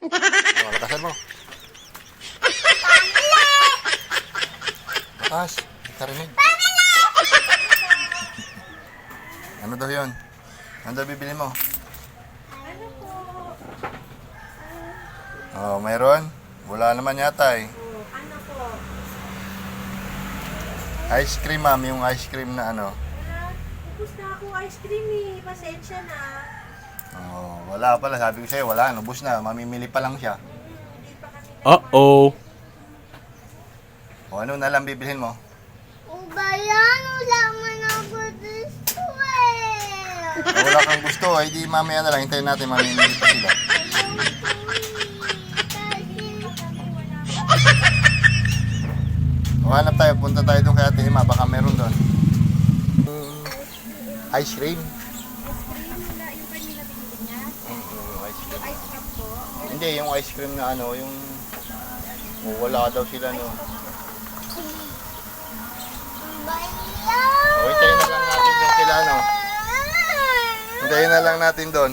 Lakasan mo. Lakas. Karinig. Ano daw yun? Ano daw bibili mo? Ano po? Oh, mayroon? Wala naman yata eh. Ano po? Ice cream, ma'am. Yung ice cream na ano. Ubus na ako ice cream eh. Pasensya na. Oh, wala pala. Sabi ko sa'yo, wala. Ubus na. Mamimili pa lang siya. Hindi pa kami. Uh-oh. O ano na lang bibilhin mo? Bayan, wala man ako gusto eh. O, wala kang gusto. Ay di mamaya na lang. Hintayin natin. Mamimili pa sila. O hanap tayo. Punta tayo doon kay Ate Ima. Baka meron doon. Ice cream. Ice cream na yung kanila binili niya. Ice cream. Ice cream po. Hindi, yung ice cream na ano, yung... Oh, wala daw sila, no. Bayan. O, hintayin na lang natin doon kila, no. Hintayin na lang natin doon.